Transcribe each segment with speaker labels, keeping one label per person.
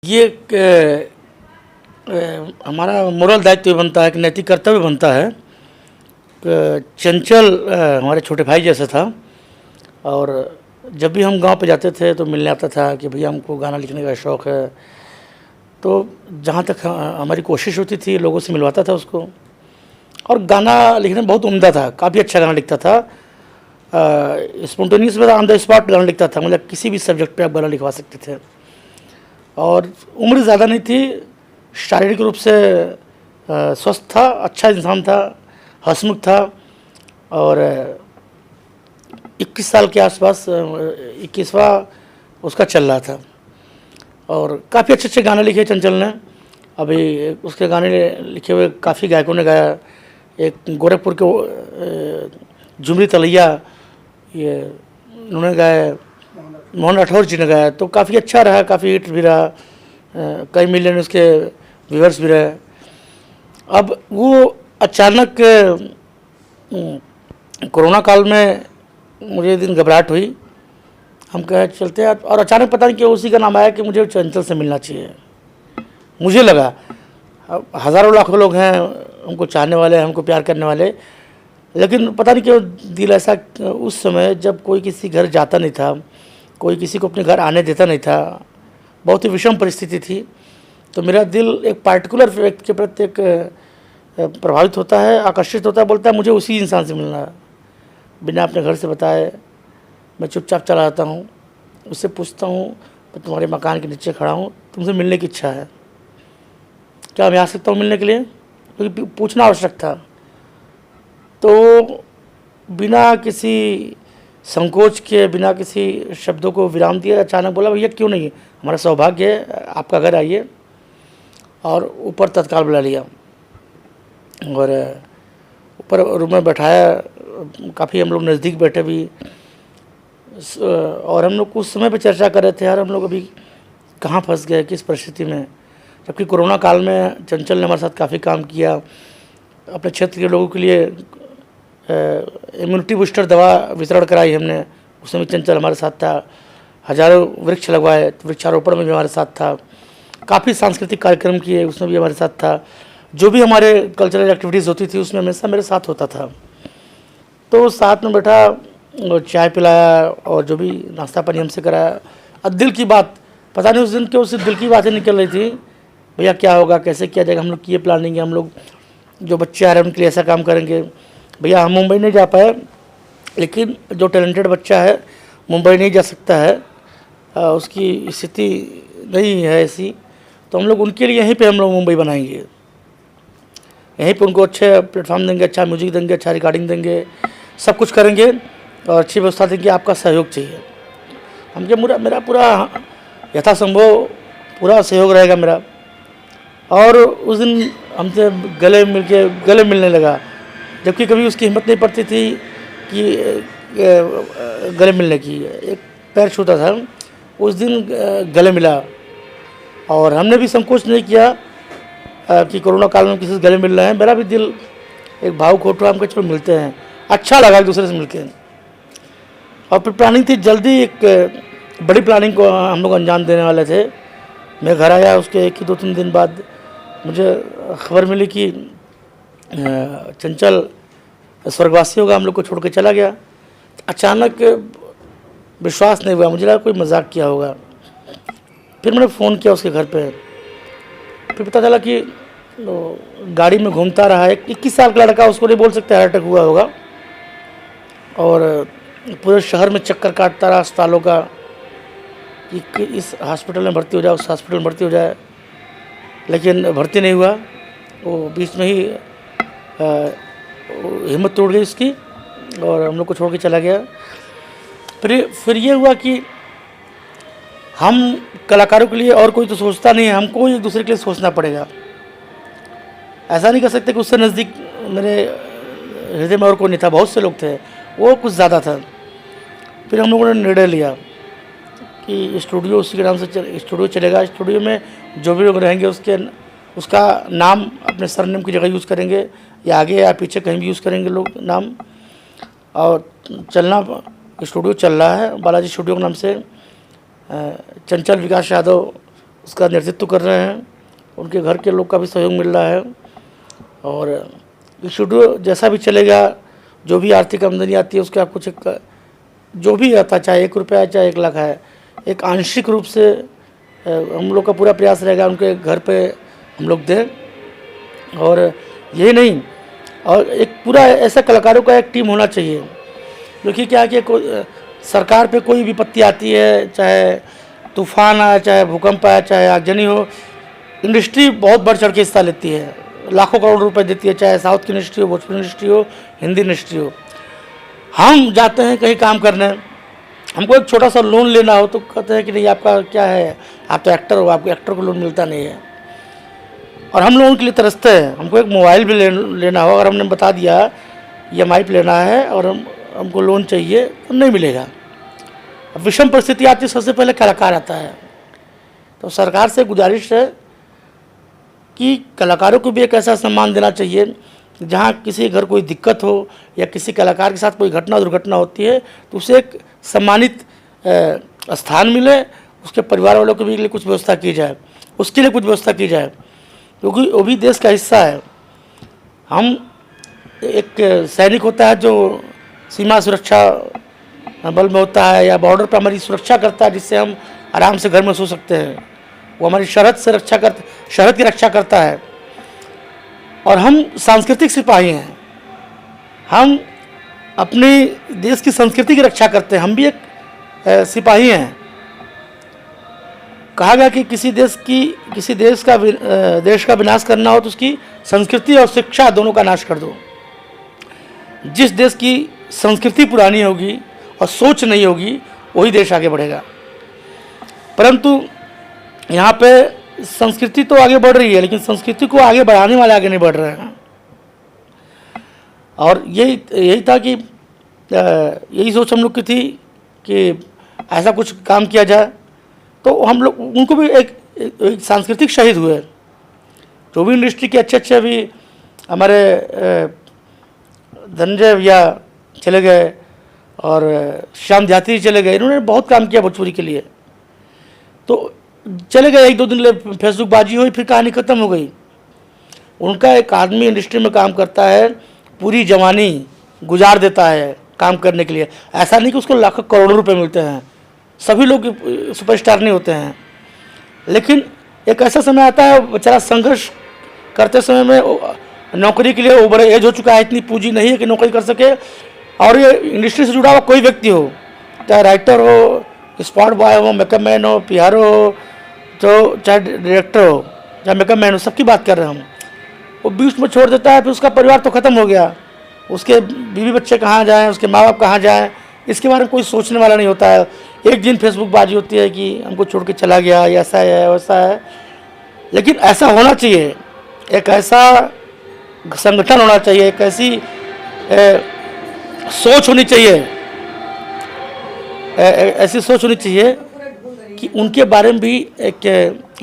Speaker 1: ये एक हमारा मोरल दायित्व बनता है, एक नैतिक कर्तव्य बनता है। चंचल हमारे छोटे भाई जैसा था और जब भी हम गांव पे जाते थे तो मिलने आता था कि भैया हमको गाना लिखने का शौक़ है। तो जहाँ तक हमारी कोशिश होती थी लोगों से मिलवाता था उसको, और गाना लिखने में बहुत उम्दा था, काफ़ी अच्छा गाना लिखता था। स्पॉन्टेनियस में ऑन द स्पॉट गाना लिखता था, मतलब किसी भी सब्जेक्ट पे आप गाना लिखवा सकते थे। और उम्र ज़्यादा नहीं थी, शारीरिक रूप से स्वस्थ था, अच्छा इंसान था, हंसमुख था। और 21 साल के आसपास 21वां उसका चल रहा था और काफ़ी अच्छे अच्छे गाने लिखे चंचल ने। अभी उसके गाने लिखे हुए काफ़ी गायकों ने गाया। एक गोरखपुर के झुमरी तलैया ये उन्होंने गाया, मोहन राठौर जी ने गाया, तो काफ़ी अच्छा रहा, काफ़ी हिट भी रहा, कई मिलियन उसके व्यूअर्स भी रहे। अब वो अचानक कोरोना काल में मुझे एक दिन घबराहट हुई, हम कहे चलते हैं, और अचानक पता नहीं क्यों उसी का नाम आया कि मुझे चंचल से मिलना चाहिए। मुझे लगा अब हज़ारों लाखों लोग हैं हमको चाहने वाले, हमको प्यार करने वाले, लेकिन पता नहीं क्यों दिल ऐसा, उस समय जब कोई किसी घर जाता नहीं था, कोई किसी को अपने घर आने देता नहीं था, बहुत ही विषम परिस्थिति थी, तो मेरा दिल एक पार्टिकुलर व्यक्ति के प्रति एक प्रभावित होता है, आकर्षित होता है, बोलता है मुझे उसी इंसान से मिलना है। बिना अपने घर से बताए मैं चुपचाप चला जाता हूँ, उससे पूछता हूँ मैं तुम्हारे मकान के नीचे खड़ा हूँ, तुमसे मिलने की इच्छा है, क्या मैं आ सकता हूँ मिलने के लिए? क्योंकि पूछना आवश्यक था। तो बिना किसी संकोच के, बिना किसी शब्दों को विराम दिए अचानक बोला भैया क्यों नहीं, हमारा सौभाग्य है, आपका घर आइए। और ऊपर तत्काल बुला लिया और ऊपर रूम में बैठाया, काफ़ी हम लोग नज़दीक बैठे भी, और हम लोग कुछ समय पे चर्चा कर रहे थे यार हम लोग अभी कहाँ फंस गए, किस परिस्थिति में। जबकि कोरोना काल में चंचल ने हमारे साथ काफ़ी काम किया, अपने क्षेत्र के लोगों के लिए इम्यूनिटी बूस्टर दवा वितरण कराई हमने, उसमें भी चंचल हमारे साथ था। हज़ारों वृक्ष लगवाए, वृक्षारोपण में भी हमारे साथ था। काफ़ी सांस्कृतिक कार्यक्रम किए, उसमें भी हमारे साथ था। जो भी हमारे कल्चरल एक्टिविटीज़ होती थी उसमें हमेशा मेरे साथ होता था। तो साथ में बैठा और चाय पिलाया और जो भी नाश्ता पानी हमसे कराया। अब दिल की बात, पता नहीं उस दिन क्यों उससे दिल की बातें निकल रही थी, भैया क्या होगा, कैसे किया जाएगा, हम लोग की ये प्लानिंग है, हम लोग जो बच्चे आ रहे हैं उनके लिए ऐसा काम करेंगे। भैया हम मुंबई नहीं जा पाए, लेकिन जो टैलेंटेड बच्चा है मुंबई नहीं जा सकता है, उसकी स्थिति नहीं है ऐसी, तो हम लोग उनके लिए यहीं पे हम लोग मुंबई बनाएंगे, यहीं पे उनको अच्छे प्लेटफॉर्म देंगे, अच्छा म्यूजिक देंगे, अच्छा रिकॉर्डिंग देंगे, सब कुछ करेंगे और अच्छी व्यवस्था देंगे, आपका सहयोग चाहिए। हमके मेरा पूरा यथासंभव पूरा सहयोग रहेगा मेरा। और उस दिन हमसे गले मिलने लगा, जबकि कभी उसकी हिम्मत नहीं पड़ती थी कि गले मिलने की, एक पैर छूता था, उस दिन गले मिला। और हमने भी संकोच नहीं किया कि कोरोना काल में किसी से गले मिल रहे हैं, मेरा भी दिल एक भावुक हो उठा, हम चलो मिलते हैं, अच्छा लगा एक दूसरे से मिलके। और फिर प्लानिंग थी जल्दी, एक बड़ी प्लानिंग को हम लोग अंजाम देने वाले थे। मैं घर आया, उसके 1 ही 2-3 दिन बाद मुझे खबर मिली कि चंचल स्वर्गवासी होगा, हम लोग को छोड़ के चला गया। अचानक विश्वास नहीं हुआ, मुझे लगा कोई मजाक किया होगा। फिर मैंने फ़ोन किया उसके घर पे, फिर पता चला कि गाड़ी में घूमता रहा, एक 21 साल का लड़का, उसको नहीं बोल सकते हार्ट अटैक हुआ होगा, और पूरे शहर में चक्कर काटता रहा अस्पतालों का कि इस हॉस्पिटल में भर्ती हो जाए, उस हॉस्पिटल में भर्ती हो जाए, लेकिन भर्ती नहीं हुआ। वो बीच में ही हिम्मत टूट गई उसकी और हम लोग को छोड़ के चला गया। फिर ये हुआ कि हम कलाकारों के लिए और कोई तो सोचता नहीं है, हमको एक दूसरे के लिए सोचना पड़ेगा। ऐसा नहीं कर सकते कि उससे नज़दीक मेरे हृदय में और कोई नहीं था, बहुत से लोग थे, वो कुछ ज़्यादा था। फिर हम लोगों ने निर्णय लिया कि स्टूडियो उसी के नाम से स्टूडियो चलेगा, स्टूडियो में जो भी लोग रहेंगे उसका नाम अपने सरनेम की जगह यूज़ करेंगे, या आगे या पीछे कहीं भी यूज़ करेंगे लोग नाम। और चलना स्टूडियो चल रहा है बालाजी स्टूडियो के नाम से, चंचल विकास यादव उसका नेतृत्व कर रहे हैं, उनके घर के लोग का भी सहयोग मिल रहा है। और ये स्टूडियो जैसा भी चलेगा, जो भी आर्थिक आमदनी आती है उसके आपको चेक जो भी आता है, चाहे 1 रुपया चाहे 1 लाख है, एक आंशिक रूप से हम लोग का पूरा प्रयास रहेगा उनके घर पे हम लोग दें। और यही नहीं, और एक पूरा ऐसा कलाकारों का एक टीम होना चाहिए, क्योंकि क्या है कि सरकार पे कोई विपत्ति आती है, चाहे तूफान आए, चाहे भूकंप आए, चाहे आगजनी हो, इंडस्ट्री बहुत बढ़ चढ़ के हिस्सा लेती है, लाखों करोड़ रुपए देती है, चाहे साउथ की इंडस्ट्री हो, भोजपुरी इंडस्ट्री हो, हिंदी इंडस्ट्री हो। हम जाते हैं कहीं काम करने, हमको एक छोटा सा लोन लेना हो तो कहते हैं कि नहीं आपका क्या है, आप तो एक्टर हो, आपको एक्टर को लोन मिलता नहीं है। और हम लोगों के लिए तरसते हैं। हमको एक मोबाइल भी लेना हो, अगर हमने बता दिया EMI पे लेना है और हमको लोन चाहिए तो नहीं मिलेगा। अब विषम परिस्थिति आती है, सबसे पहले कलाकार आता है। तो सरकार से गुजारिश है कि कलाकारों को भी एक ऐसा सम्मान देना चाहिए, जहाँ किसी घर कोई दिक्कत हो या किसी कलाकार के साथ कोई घटना दुर्घटना होती है तो उसे एक सम्मानित स्थान मिले, उसके परिवार वालों के भी लिए कुछ व्यवस्था की जाए, उसके लिए कुछ व्यवस्था की जाए, क्योंकि वो भी देश का हिस्सा है। हम एक सैनिक होता है जो सीमा सुरक्षा बल में होता है या बॉर्डर पर हमारी सुरक्षा करता है, जिससे हम आराम से घर में सो सकते हैं, वो हमारी शरहद की रक्षा करता है। और हम सांस्कृतिक सिपाही हैं, हम अपने देश की संस्कृति की रक्षा करते हैं, हम भी एक सिपाही हैं। कहा गया कि किसी देश का विनाश करना हो तो उसकी संस्कृति और शिक्षा दोनों का नाश कर दो। जिस देश की संस्कृति पुरानी होगी और सोच नहीं होगी, वही देश आगे बढ़ेगा। परंतु यहाँ पे संस्कृति तो आगे बढ़ रही है, लेकिन संस्कृति को आगे बढ़ाने वाले आगे नहीं बढ़ रहे हैं। और यही था कि यही सोच हम लोग की थी कि ऐसा कुछ काम किया जाए। तो हम लोग उनको भी एक सांस्कृतिक शहीद हुए। जो भी इंडस्ट्री के अच्छे अभी हमारे धनंजय भैया चले गए और श्याम देहाती चले गए, इन्होंने बहुत काम किया भोजपुरी के लिए। तो चले गए, 1-2 दिन फेसबुक बाजी हुई, फिर कहानी ख़त्म हो गई। उनका एक आदमी इंडस्ट्री में काम करता है, पूरी जवानी गुजार देता है काम करने के लिए। ऐसा नहीं कि उसको लाखों करोड़ों रुपए मिलते हैं, सभी लोग सुपरस्टार नहीं होते हैं। लेकिन एक ऐसा समय आता है, बेचारा संघर्ष करते समय में नौकरी के लिए वो बड़े एज हो चुका है, इतनी पूंजी नहीं है कि नौकरी कर सके। और ये इंडस्ट्री से जुड़ा हुआ कोई व्यक्ति हो, चाहे राइटर हो, स्पॉट बॉय हो, मेकअप मैन हो, PR हो, तो चाहे डायरेक्टर हो, चाहे मेकअप मैन हो, सबकी बात कर रहे हैं हम। वो बीच में छोड़ देता है, फिर उसका परिवार तो ख़त्म हो गया, उसके बीवी बच्चे कहाँ जाएँ, उसके माँ बाप कहाँ जाएँ, इसके बारे में कोई सोचने वाला नहीं होता है। एक दिन फेसबुक बाजी होती है कि हमको छोड़ के चला गया, ऐसा है वैसा है। लेकिन ऐसा होना चाहिए, एक ऐसा संगठन होना चाहिए, एक ऐसी सोच होनी चाहिए, ऐसी सोच होनी चाहिए कि उनके बारे में भी एक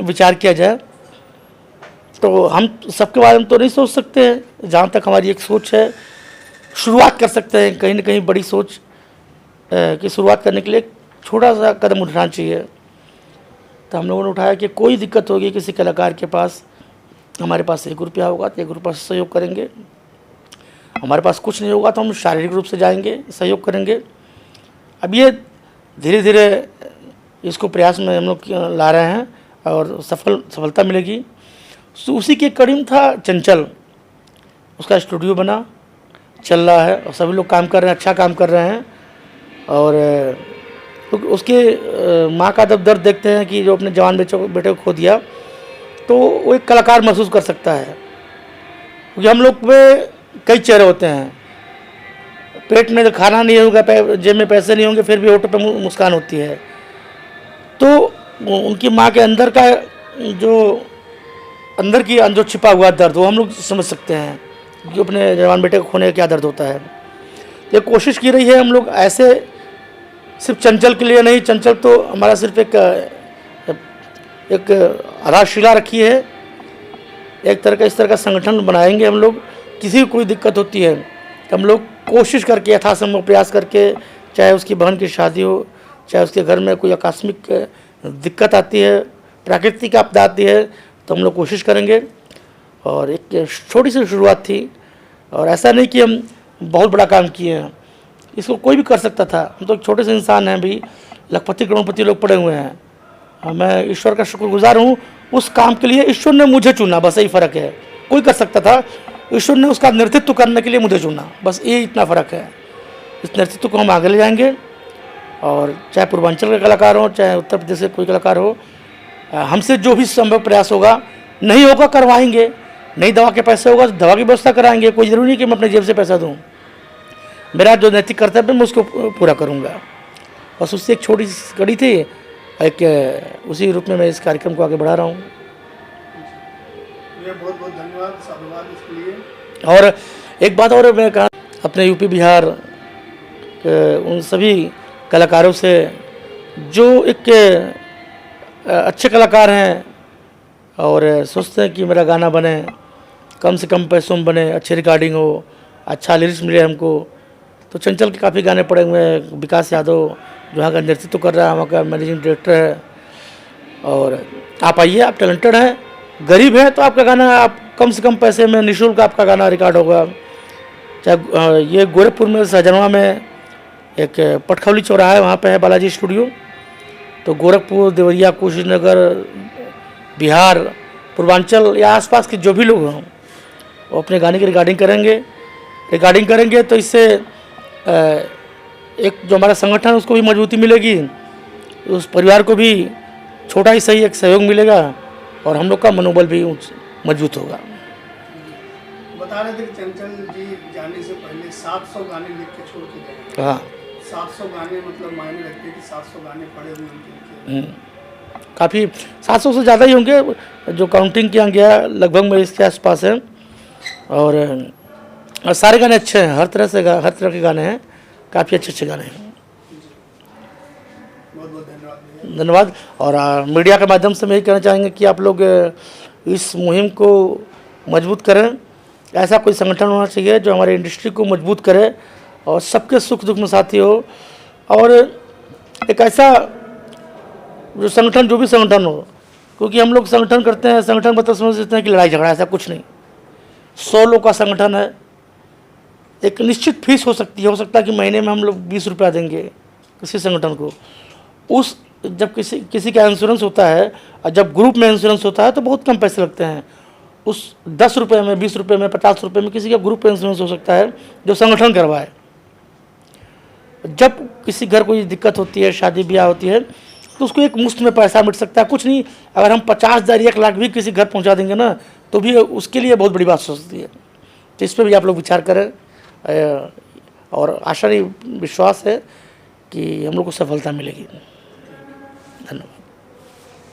Speaker 1: विचार किया जाए। तो हम सबके बारे में तो नहीं सोच सकते हैं, जहाँ तक हमारी एक सोच है शुरुआत कर सकते हैं। कहीं ना कहीं बड़ी सोच की शुरुआत करने के लिए छोटा सा कदम उठाना चाहिए। तो हम लोगों ने उठाया कि कोई दिक्कत होगी किसी कलाकार के पास, हमारे पास 1 रुपया होगा तो 1 रुपये से सहयोग करेंगे, हमारे पास कुछ नहीं होगा तो हम शारीरिक रूप से जाएंगे, सहयोग करेंगे। अब ये धीरे धीरे इसको प्रयास में हम लोग ला रहे हैं और सफलता मिलेगी। तो उसी के कड़ी में था चंचल, उसका स्टूडियो बना, चल रहा है और सभी लोग काम कर रहे हैं, अच्छा काम कर रहे हैं। और तो उसके माँ का जब दर्द देखते हैं कि जो अपने जवान बेटे को खो दिया, तो वो एक कलाकार महसूस कर सकता है। क्योंकि हम लोग में कई चेहरे होते हैं, पेट में खाना नहीं होगा, जेब में पैसे नहीं होंगे, फिर भी होठों पे मुस्कान होती है। तो उनकी माँ के अंदर का जो छिपा हुआ दर्द, वो हम लोग समझ सकते हैं कि अपने जवान बेटे को खोने का क्या दर्द होता है। ये कोशिश की रही है हम लोग, ऐसे सिर्फ चंचल के लिए नहीं, चंचल तो हमारा सिर्फ एक आधारशिला रखी है, एक तरह का इस तरह का संगठन बनाएंगे हम लोग। किसी को कोई दिक्कत होती है तो हम लोग कोशिश करके यथासंभव प्रयास करके, चाहे उसकी बहन की शादी हो, चाहे उसके घर में कोई आकस्मिक दिक्कत आती है, प्राकृतिक आपदा आती है तो हम लोग कोशिश करेंगे। और एक छोटी सी शुरुआत थी और ऐसा नहीं कि हम बहुत बड़ा काम किए हैं, इसको कोई भी कर सकता था। हम तो एक छोटे से इंसान हैं, भी लखपति करोड़पति लोग पड़े हुए हैं। मैं ईश्वर का शुक्रगुजार हूँ, उस काम के लिए ईश्वर ने मुझे चुना, बस यही फ़र्क है। कोई कर सकता था, ईश्वर ने उसका नेतृत्व करने के लिए मुझे चुना, बस ये इतना फ़र्क है। इस नेतृत्व को हम आगे ले जाएंगे और चाहे पूर्वांचल के कलाकार हो, चाहे उत्तर प्रदेश से कोई कलाकार हो, हमसे जो भी संभव प्रयास होगा, नहीं होगा करवाएंगे। नहीं दवा के पैसे होगा तो दवा की व्यवस्था कराएंगे। कोई ज़रूरी नहीं कि मैं अपने जेब से पैसा दूँ। मेरा जो नैतिक कर्तव्य मैं उसको पूरा करूँगा। बस उससे एक छोटी सी कड़ी थी, एक उसी रूप में मैं इस कार्यक्रम को आगे बढ़ा रहा हूँ।
Speaker 2: बहुत बहुत धन्यवाद, साधुवाद इसके लिए।
Speaker 1: और एक बात और मैं कहा, अपने यूपी बिहार के उन सभी कलाकारों से जो एक अच्छे कलाकार हैं और सोचते हैं कि मेरा गाना बने, कम से कम पैसों में बने, अच्छी रिकॉर्डिंग हो, अच्छा लिरिक्स मिले हमको, तो चंचल के काफ़ी गाने पड़े हुए हैं। विकास यादव जो वहाँ का नेतृत्व कर रहा है, वहाँ का मैनेजिंग डायरेक्टर है। और आप आइए, आप टैलेंटेड हैं, गरीब हैं, तो आपका गाना आप कम से कम पैसे में निःशुल्क आपका गाना रिकॉर्ड होगा। चाहे ये गोरखपुर में सहजनवा में एक पटखौली चौराहा है, वहाँ पे है बालाजी स्टूडियो। तो गोरखपुर, देवरिया, कुशीनगर, बिहार, पूर्वांचल या आसपास के जो भी लोग हों, वो अपने गाने की रिकॉर्डिंग करेंगे तो इससे एक जो हमारा संगठन है उसको भी मजबूती मिलेगी, उस परिवार को भी छोटा ही सही एक सहयोग मिलेगा और हम लोग का मनोबल भी मजबूत होगा।
Speaker 2: बता रहे थे कि चंचल जी जाने से पहले 700 गाने लिख के छोड़ के गए।
Speaker 1: हाँ,
Speaker 2: 700 गाने मतलब मायने रखते कि 700 गाने पड़े हुए उनके।
Speaker 1: काफ़ी 700 से ज़्यादा ही होंगे, जो काउंटिंग किया गया लगभग में इसके आसपास है। और सारे गाने अच्छे हैं, हर तरह के गाने हैं, काफ़ी अच्छे गाने हैं।
Speaker 2: बहुत बहुत धन्यवाद।
Speaker 1: धन्यवाद। और मीडिया के माध्यम से मैं यही कहना चाहेंगे कि आप लोग इस मुहिम को मजबूत करें। ऐसा कोई संगठन होना चाहिए जो हमारे इंडस्ट्री को मजबूत करे और सबके सुख दुख में साथी हो। और एक ऐसा जो संगठन, जो भी संगठन हो, क्योंकि हम लोग संगठन करते हैं, संगठन मतलब समझते हैं कि लड़ाई झगड़ा, ऐसा कुछ नहीं। 100 लोग का संगठन है, एक निश्चित फीस हो सकता है कि महीने में हम लोग 20 रुपया देंगे किसी संगठन को। उस जब किसी का इंश्योरेंस होता है और जब ग्रुप में इंश्योरेंस होता है तो बहुत कम पैसे लगते हैं। उस 10 रुपये में, 20 रुपये में, 50 रुपये में किसी का ग्रुप इंश्योरेंस हो सकता है जो संगठन करवाए। जब किसी घर कोई दिक्कत होती है, शादी ब्याह होती है, तो उसको एक मुश्त में पैसा मिल सकता है। कुछ नहीं, अगर हम 50,000 1 लाख भी किसी घर पहुंचा देंगे ना, तो भी उसके लिए बहुत बड़ी बात हो सकती है। तो इस पर भी आप लोग विचार करें और आशा नहीं, विश्वास है कि हम लोग को सफलता मिलेगी। धन्यवाद।